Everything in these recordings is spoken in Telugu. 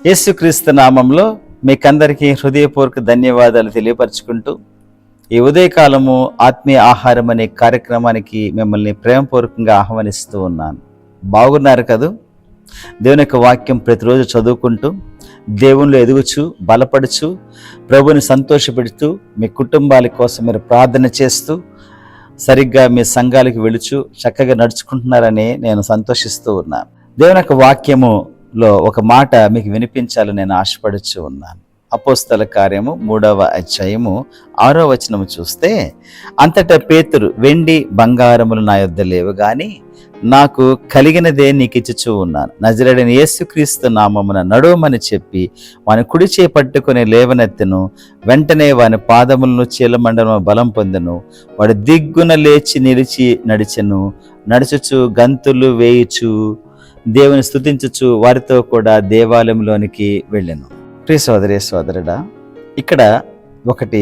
యేసుక్రీస్తు నామంలో మీకందరికీ హృదయపూర్వక ధన్యవాదాలు తెలియపరచుకుంటూ ఈ ఉదయకాలము ఆత్మీయ ఆహారం అనే కార్యక్రమానికి మిమ్మల్ని ప్రేమపూర్వకంగా ఆహ్వానిస్తూ ఉన్నాను. బాగున్నారు కదూ? దేవుని యొక్క వాక్యం ప్రతిరోజు చదువుకుంటూ దేవునిలో ఎదుగుచు బలపడుచు ప్రభుని సంతోషపెడుతూ మీ కుటుంబాల కోసం మీరు ప్రార్థన చేస్తూ సరిగ్గా మీ సంఘాలకు వెళుచు చక్కగా నడుచుకుంటున్నారని నేను సంతోషిస్తూ ఉన్నాను. దేవుని యొక్క వాక్యములో ఒక మాట మీకు వినిపించాలని నేను ఆశపడుచు ఉన్నాను. అపోస్తల కార్యము 3వ అధ్యాయము 6వ వచనము చూస్తే, అంతటా పేతురు, వెండి బంగారములు నా యొద్ద లేవు గాని నాకు కలిగినదే నీకు ఇచ్చుచూ ఉన్నాను. నజరేయుడైన యేసుక్రీస్తు నామమున నడువమని చెప్పి వాని కుడి చేయి పట్టుకుని లేవనెత్తెను. వెంటనే వాని పాదములను చీలమండలము బలం పొందెను. వాడు దిగ్గున లేచి నిలిచి నడిచెను. నడుచుచు గంతులు వేయుచు దేవుని స్తుతించుచు వారితో కూడా దేవాలయంలోనికి వెళ్ళెను. ప్రియ సోదరి సోదరుడా, ఇక్కడ ఒకటి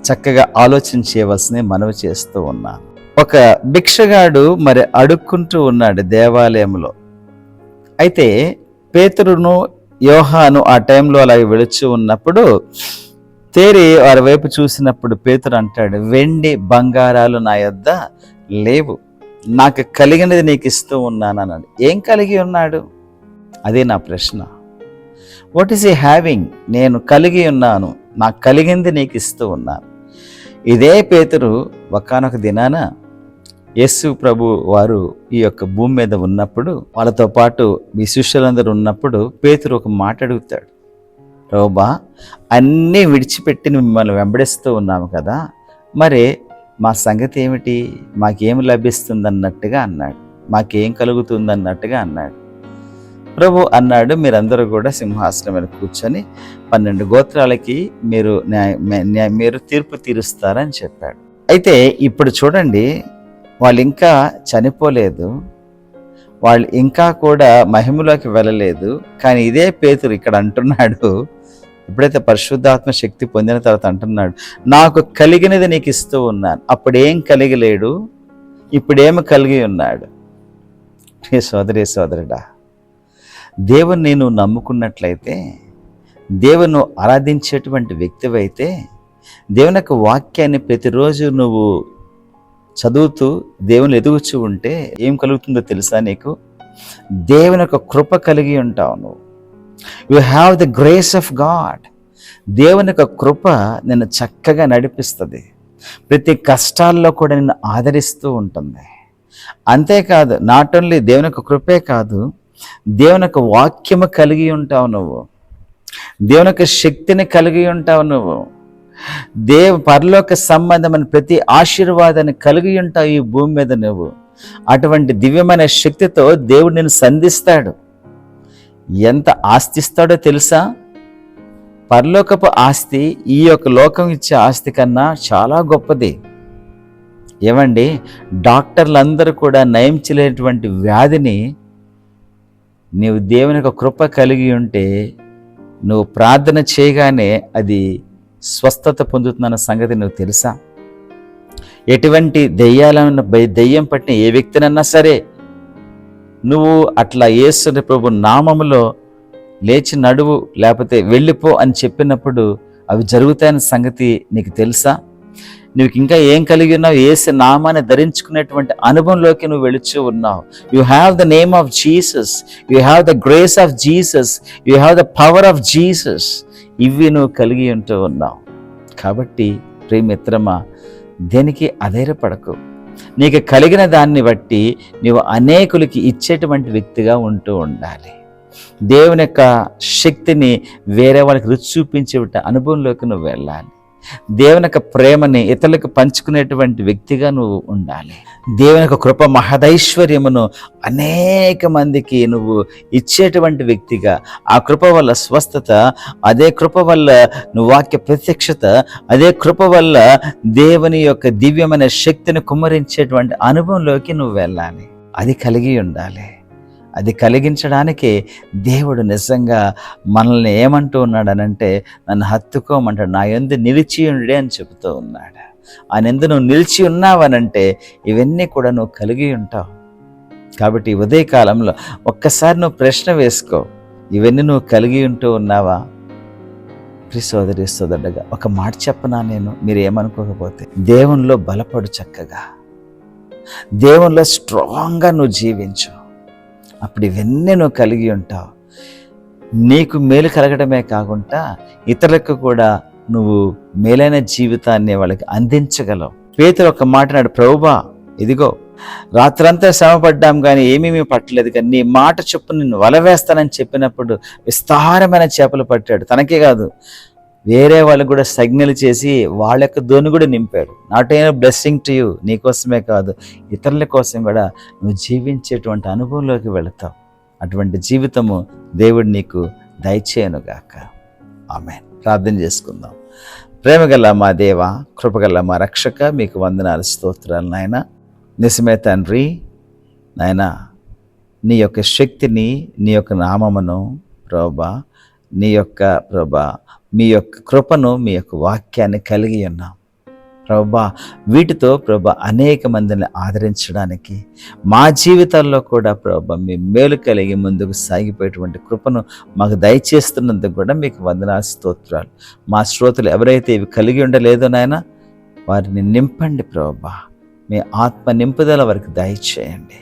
చక్కగా ఆలోచన చేయవలసింది మనవి చేస్తూ ఉన్నాను. ఒక భిక్షగాడు మరి అడుక్కుంటూ ఉన్నాడు దేవాలయంలో. అయితే పేతురును యోహాను ఆ టైంలో అలాగే వెళుచు ఉన్నప్పుడు తేరి వారి వైపు చూసినప్పుడు పేతురు అంటాడు, వెండి బంగారాలు నా యొద్ద లేవు, నాకు కలిగినది నీకు ఇస్తూ ఉన్నాను అన్నాడు. ఏం కలిగి ఉన్నాడు? అదే నా ప్రశ్న. వాట్ ఈస్ ఈ హ్యావింగ్? నేను కలిగి ఉన్నాను, నాకు కలిగింది నీకు ఇస్తూ ఉన్నాను. ఇదే పేతురు ఒకానొక దినాన యేసు ప్రభు వారు ఈ యొక్క భూమి మీద ఉన్నప్పుడు, వాళ్ళతో పాటు మీ శిష్యులందరూ ఉన్నప్పుడు పేతురు ఒక మాట అడుగుతాడు, ప్రభువా, అన్నీ విడిచిపెట్టి మిమ్మల్ని వెంబడిస్తూ ఉన్నాము కదా, మరి మా సంగతి ఏమిటి? మాకేం లభిస్తుంది అన్నట్టుగా అన్నాడు, మాకేం కలుగుతుంది అన్నట్టుగా అన్నాడు. ప్రభు అన్నాడు, మీరందరూ కూడా సింహాసనం మీద కూర్చొని 12 గోత్రాలకి మీరు తీర్పు తీరుస్తారని చెప్పాడు. అయితే ఇప్పుడు చూడండి, వాళ్ళు ఇంకా చనిపోలేదు, వాళ్ళు ఇంకా కూడా మహిమలోకి వెళ్ళలేదు. కానీ ఇదే పేతురు ఇక్కడ అంటున్నాడు, ఎప్పుడైతే పరిశుద్ధాత్మ శక్తి పొందిన తర్వాత అంటున్నాడు, నాకు కలిగినది నీకు ఇస్తూ ఉన్నాను. అప్పుడేం కలిగలేడు, ఇప్పుడేమి కలిగి ఉన్నాడు? సోదరి సోదరుడా, దేవుణ్ణి నువ్వు నమ్ముకున్నట్లయితే, దేవుని ఆరాధించేటువంటి వ్యక్తివైతే, దేవుని యొక్క వాక్యాన్ని ప్రతిరోజు నువ్వు చదువుతూ దేవుని ఎదుగుచూ ఉంటే ఏం కలుగుతుందో తెలుసా నీకు? దేవుని యొక్క కృప కలిగి ఉంటావు నువ్వు. You have the grace of God. దేవుని యొక్క కృప నిన్ను చక్కగా నడిపిస్తుంది. ప్రతి కష్టాల్లో కూడా నిన్ను ఆదరిస్తూ ఉంటుంది. అంతేకాదు, నాట్ ఓన్లీ దేవుని యొక్క కృపే కాదు, దేవుని యొక్క వాక్యము కలిగి ఉంటావు నువ్వు, దేవుని యొక్క శక్తిని కలిగి ఉంటావు నువ్వు, పరలోక సంబంధమైన ప్రతి ఆశీర్వాదాన్ని కలిగి ఉంటావు ఈ భూమి మీద నువ్వు. అటువంటి దివ్యమైన శక్తితో దేవుడు నిన్ను సంధిస్తాడు. ఎంత ఆస్తిస్తాడో తెలుసా? పరలోకపు ఆస్తి ఈ యొక్క లోకం ఇచ్చే ఆస్తి కన్నా చాలా గొప్పది. ఏమండి, డాక్టర్లందరూ కూడా నయం చేయలేనటువంటి వ్యాధిని నీవు దేవుని యొక్క కృప కలిగి ఉంటే, నువ్వు ప్రార్థన చేయగానే అది స్వస్థత పొందుతున్న సంగతి నువ్వు తెలుసా? ఎటువంటి దెయ్యం పట్టిన ఏ వ్యక్తినన్నా సరే నువ్వు అట్లా యేసు ప్రభు నామములో లేచి నడువు, లేకపోతే వెళ్ళిపో అని చెప్పినప్పుడు అవి జరుగుతాయన్న సంగతి నీకు తెలుసా? నువ్వు ఇంకా ఏం కలిగి ఉన్నావు? యేసు నామాన్ని ధరించుకునేటువంటి అనుభవంలోకి నువ్వు వెళుచూ ఉన్నావు. You have the name of Jesus, you have the grace of Jesus, you have the power of Jesus. ఇవి నువ్వు కలిగి ఉంటూ ఉన్నావు. కాబట్టి ప్రియమిత్రమా, దేనికి అధైర్యపడకు. నీకు కలిగిన దాన్ని బట్టి నీవు అనేకులకి ఇచ్చేటువంటి వ్యక్తిగా ఉంటూ ఉండాలి. దేవుని యొక్క శక్తిని వేరే వాళ్ళకి రుచి చూపించే అనుభవంలోకి నువ్వు వెళ్ళాలి. దేవుని యొక్క ప్రేమని ఇతరులకు పంచుకునేటువంటి వ్యక్తిగా నువ్వు ఉండాలి. దేవుని యొక్క కృప మహదైశ్వర్యమును అనేక మందికి నువ్వు ఇచ్చేటువంటి వ్యక్తిగా, ఆ కృప వల్ల స్వస్థత, అదే కృప వల్ల నువ్వు వాక్య ప్రత్యక్షత, అదే కృప వల్ల దేవుని యొక్క దివ్యమైన శక్తిని కుమ్మరించేటువంటి అనుభవంలోకి నువ్వు వెళ్ళాలి. అది కలిగి ఉండాలి. అది కలిగించడానికే దేవుడు నిజంగా మనల్ని ఏమంటూ ఉన్నాడనంటే, నన్ను హత్తుకోమంటాడు, నా యందు నిలిచి ఉండే అని చెబుతూ ఉన్నాడు. ఆయన యందు నువ్వు నిలిచి ఉన్నావనంటే ఇవన్నీ కూడా నువ్వు కలిగి ఉంటావు. కాబట్టి ఉదయకాలంలో ఒక్కసారి నువ్వు ప్రశ్న వేసుకో, ఇవన్నీ నువ్వు కలిగి ఉంటూ ఉన్నావా? ప్రియ సోదరి సోదరుడుగా ఒక మాట చెప్పనా నేను, మీరు ఏమనుకోకపోతే, దేవునిలో బలపడు, చక్కగా దేవునిలో స్ట్రాంగ్గా నువ్వు జీవించు. అప్పుడు ఇవన్నీ నువ్వు కలిగి ఉంటావు. నీకు మేలు కలగడమే కాకుండా ఇతరులకు కూడా నువ్వు మేలైన జీవితాన్ని వాళ్ళకి అందించగలవు. పేతురు ఒక మాట అన్నాడు, ప్రభువా ఇదిగో రాత్రంతా శ్రమపడ్డాం కానీ ఏమీ పట్టలేదు, కానీ నీ మాట చొప్పున నిన్ను వలవేస్తానని చెప్పినప్పుడు విస్తారమైన చేపలు పట్టాడు. తనకే కాదు, వేరే వాళ్ళకు కూడా సంజ్ఞలు చేసి వాళ్ళ యొక్క దోని కూడా నింపాడు. Not a blessing to you, నీకోసమే కాదు ఇతరుల కోసం కూడా నువ్వు జీవించేటువంటి అనుభవంలోకి వెళతావు. అటువంటి జీవితము దేవుడు నీకు దయచేయనుగాక. ఆమేన్. ప్రార్థన చేసుకుందాం. ప్రేమగల మా దేవ, కృపగల మా రక్షక, మీకు వందనాలు, స్తోత్రాలు నాయన. నిజమే తండ్రి, నాయన నీ యొక్క శక్తిని, నీ యొక్క నామమును ప్రభా, నీ యొక్క ప్రభా మీ యొక్క కృపను, మీ యొక్క వాక్యాన్ని కలిగి ఉన్నాం ప్రభా. వీటితో ప్రభా అనేక మందిని ఆదరించడానికి మా జీవితాల్లో కూడా ప్రభా మీ మేలు కలిగి ముందుకు సాగిపోయేటువంటి కృపను మాకు దయచేస్తున్నందుకు కూడా మీకు వందనాలు, స్తోత్రాలు. మా శ్రోతలు ఎవరైతే ఇవి కలిగి ఉండలేదో నాయన, వారిని నింపండి ప్రభా. మీ ఆత్మ నింపుదల వారికి దయచేయండి.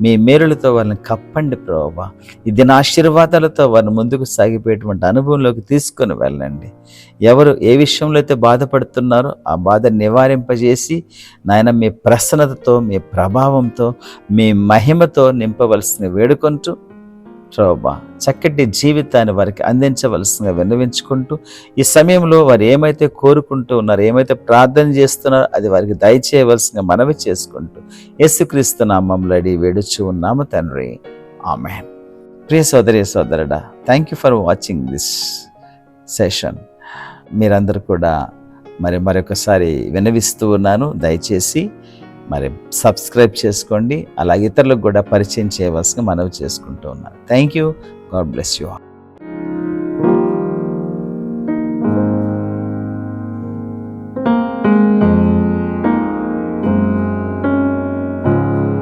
మీ మేలులతో వారిని కప్పండి ప్రభా. ఈ దిన ఆశీర్వాదాలతో వారిని ముందుకు సాగిపోయేటువంటి అనుభవంలోకి తీసుకొని వెళ్ళండి. ఎవరు ఏ విషయంలో అయితే బాధపడుతున్నారో ఆ బాధ నివారింపజేసి నాయన మీ ప్రసన్నతతో, మీ ప్రభావంతో, మీ మహిమతో నింపవలసిన వేడుకుంటూ ప్రభా చక్కటి జీవితాన్ని వారికి అందించవలసిందిగా విన్నవించుకుంటూ, ఈ సమయంలో వారు ఏమైతే కోరుకుంటూ ఉన్నారో, ఏమైతే ప్రార్థన చేస్తున్నారో అది వారికి దయచేయవలసిందిగా మనవి చేసుకుంటూ యేసుక్రీస్తు నామములో అడిగి వేడుచు ఉన్నాము తండ్రి. ఆమేన్. ప్రియ సోదరి సోదరుడా, thank you for watching this session. మీరందరూ కూడా మరొకసారి విన్నవిస్తూ ఉన్నాను, దయచేసి సబ్స్క్రైబ్ చేసుకోండి. అలాగే ఇతరులకు కూడా పరిచయం చేయవలసిందిగా మనవి చేసుకుంటూ ఉన్నాను. Thank you. God bless you all.